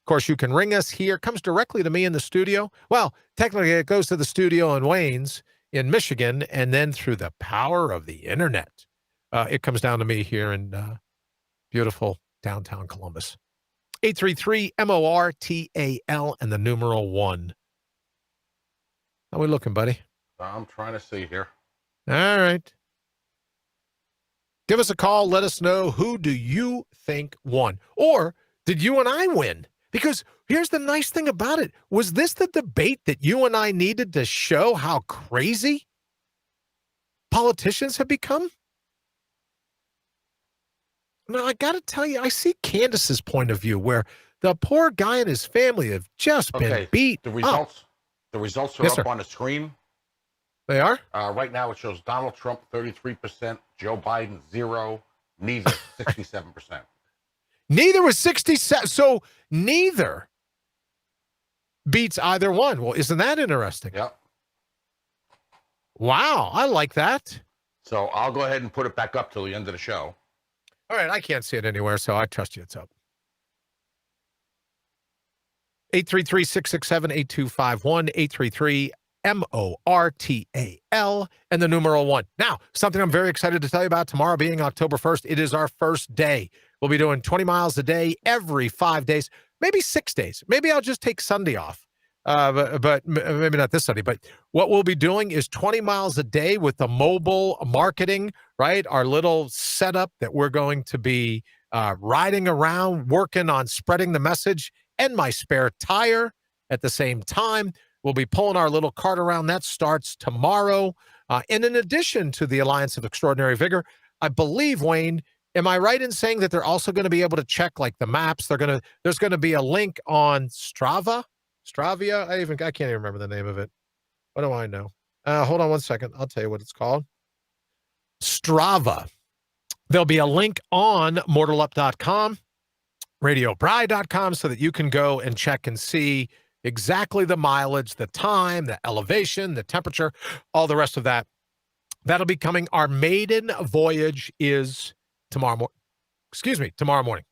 course, you can ring us here. It comes directly to me in the studio. Well, technically, it goes to the studio in Wayne's in Michigan, and then through the power of the internet, it comes down to me here in beautiful downtown Columbus. 833-MORTAL and the numeral 1. How we looking, buddy? I'm trying to see here. All right. Give us a call. Let us know, who do you think won? Or did you and I win? Because here's the nice thing about it. Was this the debate that you and I needed to show how crazy politicians have become? Now, I got to tell you, I see Candace's point of view, where the poor guy and his family have just been beat The results are Yes, up sir. on the screen. They are? Right now, it shows Donald Trump 33%, Joe Biden 0%, neither 67%. Neither was 67. So neither beats either one. Well, isn't that interesting? Yep. Wow, I like that. So I'll go ahead and put it back up till the end of the show. All right, I can't see it anywhere, so I trust you. It's up. 833-667-8251, 833-MORTAL, and the numeral 1. Now, something I'm very excited to tell you about tomorrow being October 1st. It is our first day. We'll be doing 20 miles a day every 5 days, maybe 6 days. Maybe I'll just take Sunday off, but maybe not this Sunday. But what we'll be doing is 20 miles a day with the mobile marketing, right? Our little setup that we're going to be riding around, working on spreading the message, and my spare tire at the same time. We'll be pulling our little cart around. That starts tomorrow. And in addition to the Alliance of Extraordinary Vigor, I believe, Wayne, am I right in saying that they're also going to be able to check like the maps? There's going to be a link on Stravia. I can't even remember the name of it. What do I know? Hold on one second. I'll tell you what it's called. Strava. There'll be a link on mortalup.com, radiobry.com, so that you can go and check and see exactly the mileage, the time, the elevation, the temperature, all the rest of that. That'll be coming. Our maiden voyage is tomorrow morning.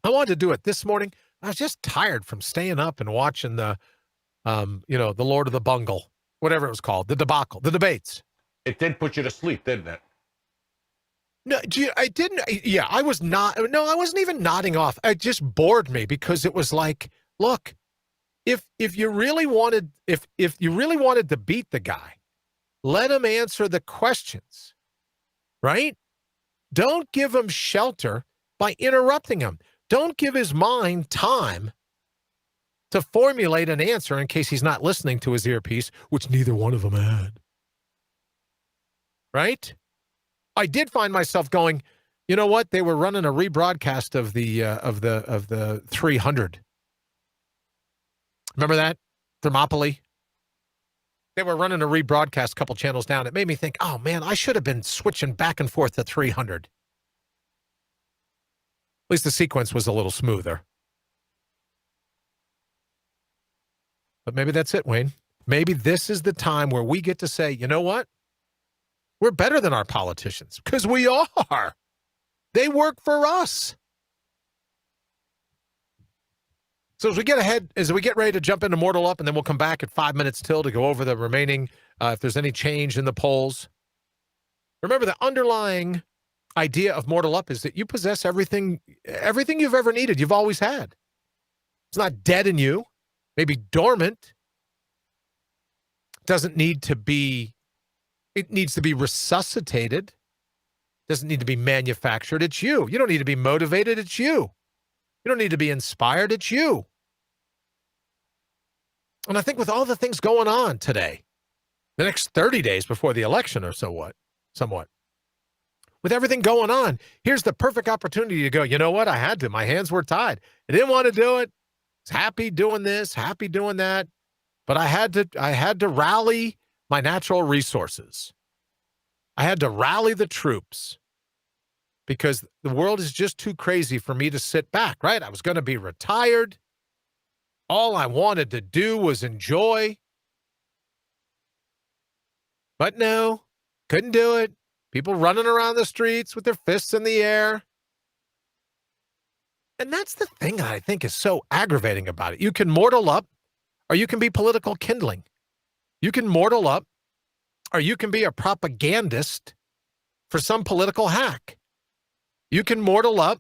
I wanted to do it this morning. I was just tired from staying up and watching the Lord of the Bungle, whatever it was called, the debacle, the debates. It did put you to sleep, didn't it? No, I didn't. Yeah, I was not. No, I wasn't even nodding off. It just bored me because it was like, look, if you really wanted to beat the guy, let him answer the questions, right? Don't give him shelter by interrupting him. Don't give his mind time to formulate an answer in case he's not listening to his earpiece, which neither one of them had. Right? I did find myself going, you know what? They were running a rebroadcast of the 300. Remember that? Thermopylae? They were running a rebroadcast a couple channels down. It made me think, oh man, I should have been switching back and forth to 300. At least the sequence was a little smoother. But maybe that's it, Wayne. Maybe this is the time where we get to say, you know what? We're better than our politicians because we are. They work for us. So as we get ready to jump into Mortal Up, and then we'll come back at 5 minutes till to go over the remaining, if there's any change in the polls. Remember, the underlying idea of Mortal Up is that you possess everything you've ever needed, you've always had. It's not dead in you, maybe dormant. It needs to be resuscitated. Doesn't need to be manufactured. It's you. You don't need to be motivated. It's you. You don't need to be inspired. It's you. And I think with all the things going on today, the next 30 days before the election or somewhat, with everything going on, here's the perfect opportunity to go, you know what? I had to. My hands were tied. I didn't want to do it. I was happy doing this, happy doing that. But I had to rally my natural resources. I had to rally the troops because the world is just too crazy for me to sit back, right? I was going to be retired. All I wanted to do was enjoy. But no, couldn't do it. People running around the streets with their fists in the air. And that's the thing that I think is so aggravating about it. You can mortal up, or you can be political kindling. You can mortal up, or you can be a propagandist for some political hack. You can mortal up,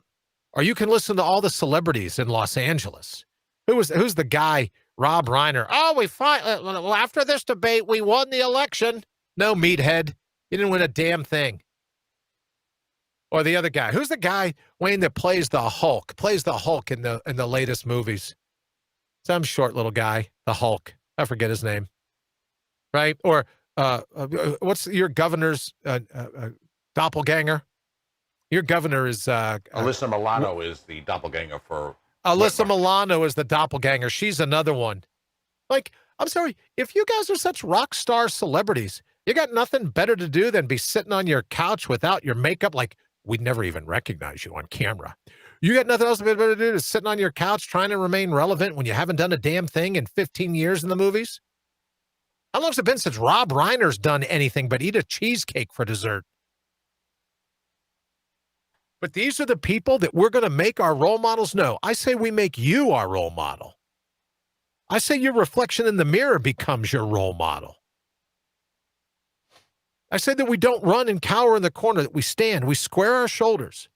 or you can listen to all the celebrities in Los Angeles. Who's the guy, Rob Reiner? Oh, after this debate, we won the election. No, meathead. You didn't win a damn thing. Or the other guy. Who's the guy, Wayne, that plays the Hulk in the latest movies? Some short little guy, the Hulk. I forget his name. Right? Or what's your governor's doppelganger? Your governor is Alyssa Milano is the doppelganger for Alyssa Milano is the doppelganger. She's another one. Like, I'm sorry, if you guys are such rock star celebrities, you got nothing better to do than be sitting on your couch without your makeup. Like, we'd never even recognize you on camera. You got nothing else better to do than sitting on your couch trying to remain relevant when you haven't done a damn thing in 15 years in the movies? How long has it been since Rob Reiner's done anything but eat a cheesecake for dessert? But these are the people that we're going to make our role models? No, I say we make you our role model. I say your reflection in the mirror becomes your role model. I say that we don't run and cower in the corner, that we stand, we square our shoulders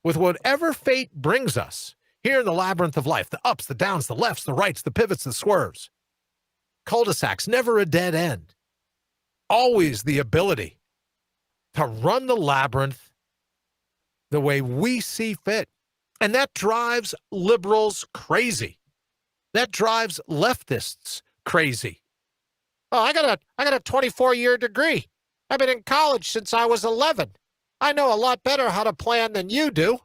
with whatever fate brings us here in the labyrinth of life, the ups, the downs, the lefts, the rights, the pivots, the swerves. Cul-de-sacs, never a dead end. Always the ability to run the labyrinth the way we see fit. And that drives liberals crazy. That drives leftists crazy. Oh, I got a 24-year degree. I've been in college since I was 11. I know a lot better how to plan than you do.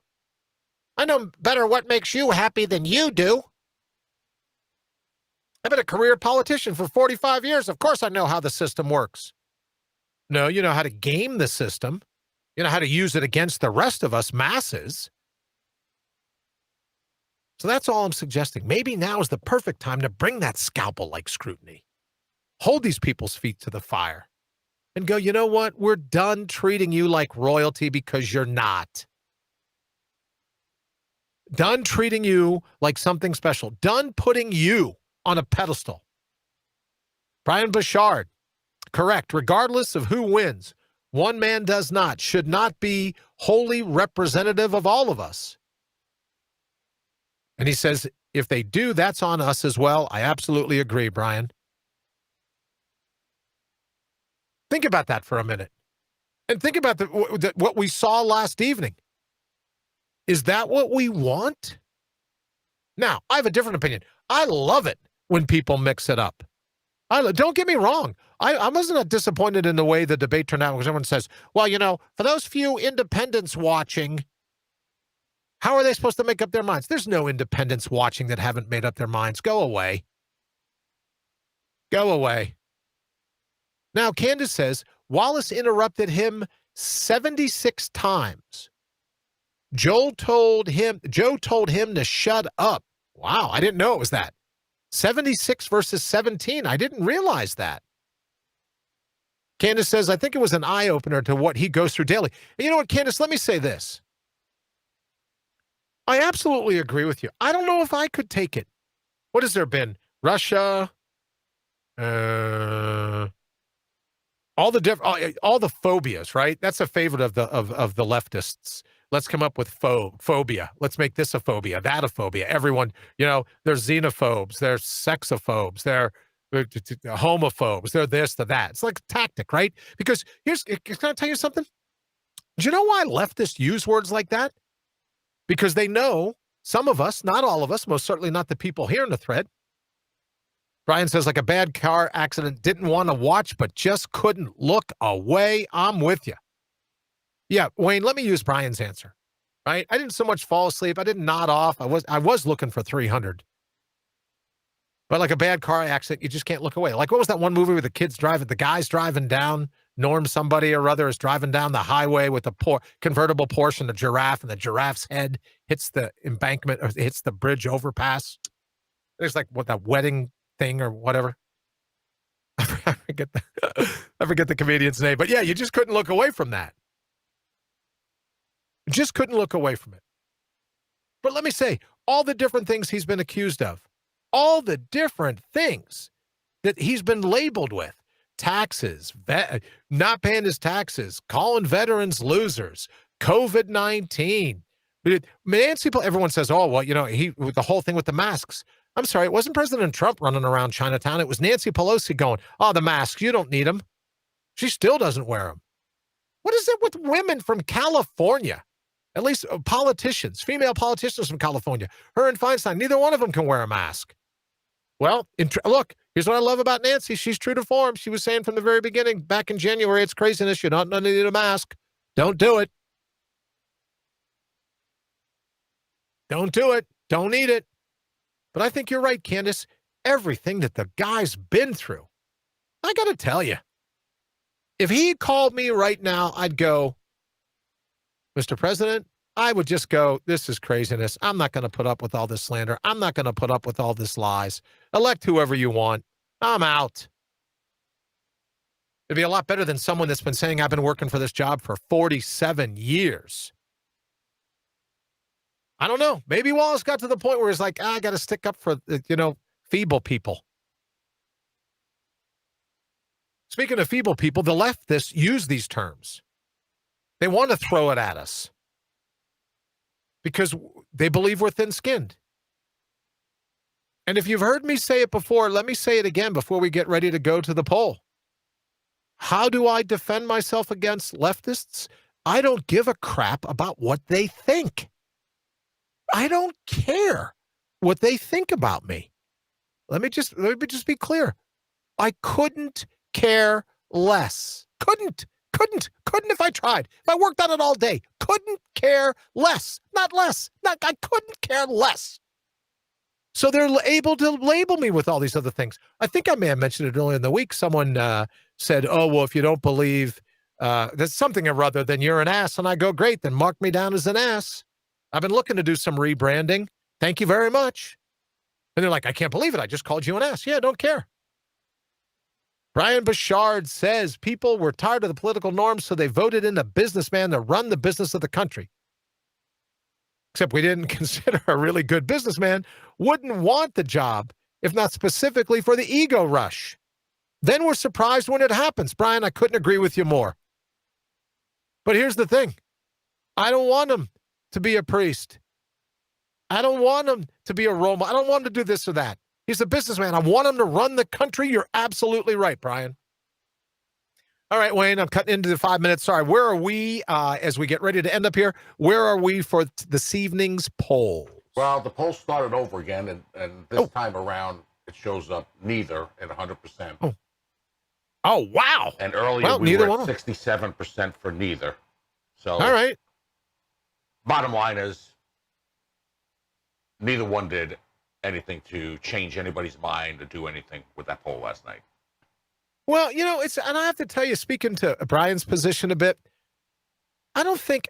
I know better what makes you happy than you do. I've been a career politician for 45 years. Of course I know how the system works. No, you know how to game the system. You know how to use it against the rest of us masses. So that's all I'm suggesting. Maybe now is the perfect time to bring that scalpel-like scrutiny. Hold these people's feet to the fire and go, you know what? We're done treating you like royalty because you're not. Done treating you like something special. Done putting you on a pedestal. Brian Bouchard, correct. Regardless of who wins, one man does not, should not be wholly representative of all of us. And he says, if they do, that's on us as well. I absolutely agree, Brian. Think about that for a minute. And think about what we saw last evening. Is that what we want? Now, I have a different opinion. I love it when people mix it up. Don't get me wrong. I wasn't disappointed in the way the debate turned out because everyone says, well, you know, for those few independents watching, how are they supposed to make up their minds? There's no independents watching that haven't made up their minds. Go away. Go away. Now, Candace says, Wallace interrupted him 76 times. Joe told him to shut up. Wow, I didn't know it was that. 76 versus 17. I didn't realize that. Candace says, I think it was an eye-opener to what he goes through daily. And you know what, Candace, let me say this. I absolutely agree with you. I don't know if I could take it. What has there been? Russia, all the phobias, right? That's a favorite of the leftists. Let's come up with phobia. Let's make this a phobia, that a phobia. Everyone, you know, there's xenophobes, there's sexophobes, they're homophobes, they're this, they're that. It's like a tactic, right? Because can I tell you something? Do you know why leftists use words like that? Because they know some of us, not all of us, most certainly not the people here in the thread. Brian says, like a bad car accident, didn't want to watch, but just couldn't look away. I'm with you. Yeah, Wayne, let me use Brian's answer, right? I didn't so much fall asleep. I didn't nod off. I was looking for 300. But like a bad car accident, you just can't look away. Like, what was that one movie where the guy's driving down, Norm somebody or other is driving down the highway with a convertible Porsche and a giraffe, and the giraffe's head hits the embankment, or hits the bridge overpass. There's like, what, that wedding thing or whatever. I forget the comedian's name. But yeah, you just couldn't look away from that. Just couldn't look away from it. But let me say, all the different things he's been accused of, all the different things that he's been labeled with, taxes, not paying his taxes, calling veterans losers, COVID-19. Nancy, everyone says, oh, well, you know, the whole thing with the masks. I'm sorry, it wasn't President Trump running around Chinatown. It was Nancy Pelosi going, oh, the masks, you don't need them. She still doesn't wear them. What is it with women from California? At least politicians, female politicians from California. Her and Feinstein, neither one of them can wear a mask. Well, look, here's what I love about Nancy. She's true to form. She was saying from the very beginning, back in January, it's craziness. You don't need a mask. Don't do it. Don't do it. Don't need it. But I think you're right, Candace. Everything that the guy's been through, I got to tell you, if he called me right now, I'd go, Mr. President, I would just go, this is craziness. I'm not going to put up with all this slander. I'm not going to put up with all this lies. Elect whoever you want. I'm out. It'd be a lot better than someone that's been saying, I've been working for this job for 47 years. I don't know. Maybe Wallace got to the point where he's like, I got to stick up for, feeble people. Speaking of feeble people, the leftists use these terms. They want to throw it at us because they believe we're thin-skinned. And if you've heard me say it before, let me say it again before we get ready to go to the poll. How do I defend myself against leftists? I don't give a crap about what they think. I don't care what they think about me. Let me just be clear. I couldn't care less. Couldn't if I tried. If I worked on it all day, couldn't care less. Not less. I couldn't care less. So they're able to label me with all these other things. I think I may have mentioned it earlier in the week. Someone said, oh, well, if you don't believe there's something or other, then you're an ass. And I go, great, then mark me down as an ass. I've been looking to do some rebranding. Thank you very much. And they're like, I can't believe it. I just called you an ass. Yeah, don't care. Brian Bouchard says people were tired of the political norms, so they voted in a businessman to run the business of the country. Except we didn't consider a really good businessman wouldn't want the job, if not specifically for the ego rush. Then we're surprised when it happens. Brian, I couldn't agree with you more. But here's the thing. I don't want him to be a priest. I don't want him to be a role model. I don't want him to do this or that. He's a businessman. I want him to run the country. You're absolutely right, Brian. All right, Wayne, I'm cutting into the 5 minutes. Sorry, where are we as we get ready to end up here? Where are we for this evening's poll? Well, the poll started over again, and this time around, it shows up neither at 100%. Oh, wow. And earlier we were at 67% for neither. So, all right. Bottom line is, neither one did anything to change anybody's mind or do anything with that poll last night. Well, you know, and I have to tell you, speaking to Brian's position a bit, I don't think,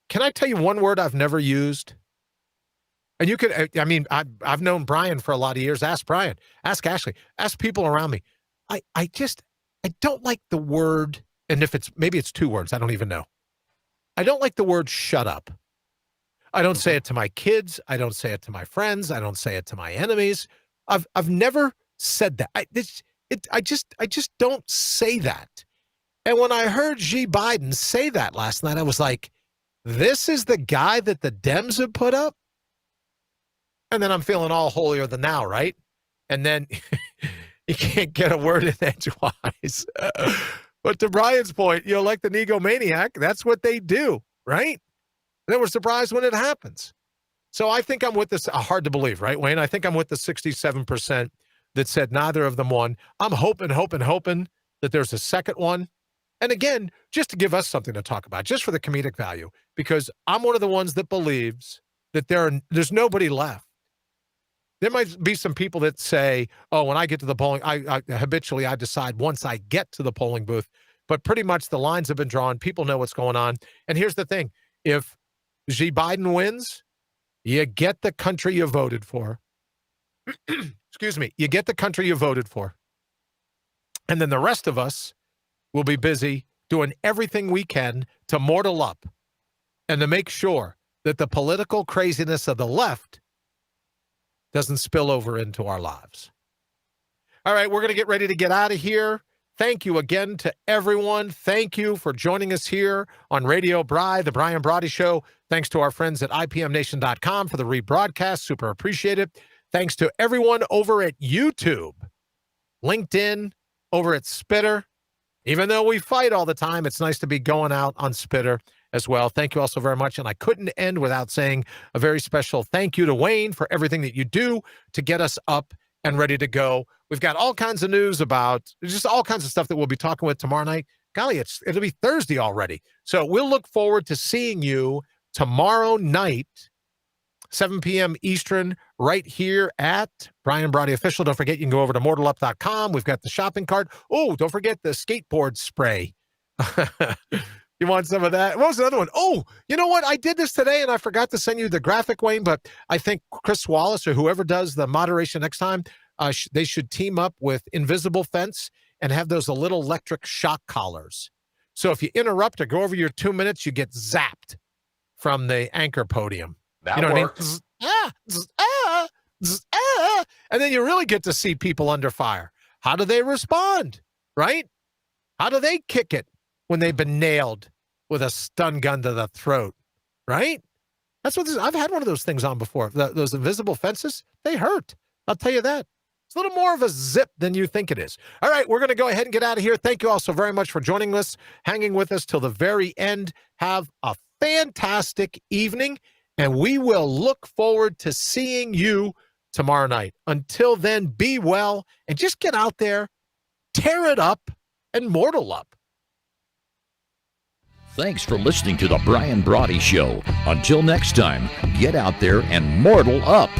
can I tell you one word I've never used? And you could, I mean, I've known Brian for a lot of years. Ask Brian, ask Ashley, ask people around me. I don't like the word, and maybe it's two words, I don't even know. I don't like the word shut up. I don't say it to my kids. I don't say it to my friends. I don't say it to my enemies. I've never said that. I just don't say that. And when I heard G. Biden say that last night, I was like, this is the guy that the Dems have put up? And then I'm feeling all holier than thou, right? And then you can't get a word in edgewise. But to Brian's point, like the egomaniac, that's what they do, right? And then we're surprised when it happens. So I think I'm with this, hard to believe, right, Wayne? I think I'm with the 67% that said neither of them won. I'm hoping that there's a second one. And again, just to give us something to talk about, just for the comedic value, because I'm one of the ones that believes that there's nobody left. There might be some people that say, oh, when I get to the polling, I habitually decide once I get to the polling booth. But pretty much the lines have been drawn. People know what's going on. And here's the thing. If G. Biden wins, you get the country you voted for. Excuse me. You get the country you voted for. And then the rest of us will be busy doing everything we can to mortal up and to make sure that the political craziness of the left doesn't spill over into our lives. All right, we're going to get ready to get out of here. Thank you again to everyone. Thank you for joining us here on Radio Bry, the Brian Brawdy Show. Thanks to our friends at IPMNation.com for the rebroadcast. Super appreciate it. Thanks to everyone over at YouTube, LinkedIn, over at Spitter. Even though we fight all the time, it's nice to be going out on Spitter as well. Thank you all so very much. And I couldn't end without saying a very special thank you to Wayne for everything that you do to get us up and ready to go. We've got all kinds of news about just all kinds of stuff that we'll be talking with tomorrow night. Golly, it'll be Thursday already. So we'll look forward to seeing you tomorrow night, 7 p.m. Eastern, right here at Brian Brawdy Official. Don't forget, you can go over to mortalup.com. We've got the shopping cart. Oh, don't forget the skateboard spray. You want some of that? What was the other one? Oh, you know what? I did this today, and I forgot to send you the graphic, Wayne, but I think Chris Wallace or whoever does the moderation next time, they should team up with Invisible Fence and have those little electric shock collars. So if you interrupt or go over your 2 minutes, you get zapped from the anchor podium. That you know works. What I mean? And then you really get to see people under fire. How do they respond, right? How do they kick it when they've been nailed with a stun gun to the throat, right? That's what I've had one of those things on before. Those invisible fences, they hurt. I'll tell you that. It's a little more of a zip than you think it is. All right, we're going to go ahead and get out of here. Thank you all so very much for joining us, hanging with us till the very end. Have a fantastic evening, and we will look forward to seeing you tomorrow night. Until then, be well, and just get out there, tear it up, and mortal up. Thanks for listening to the Brian Brawdy Show. Until next time, get out there and mortal up.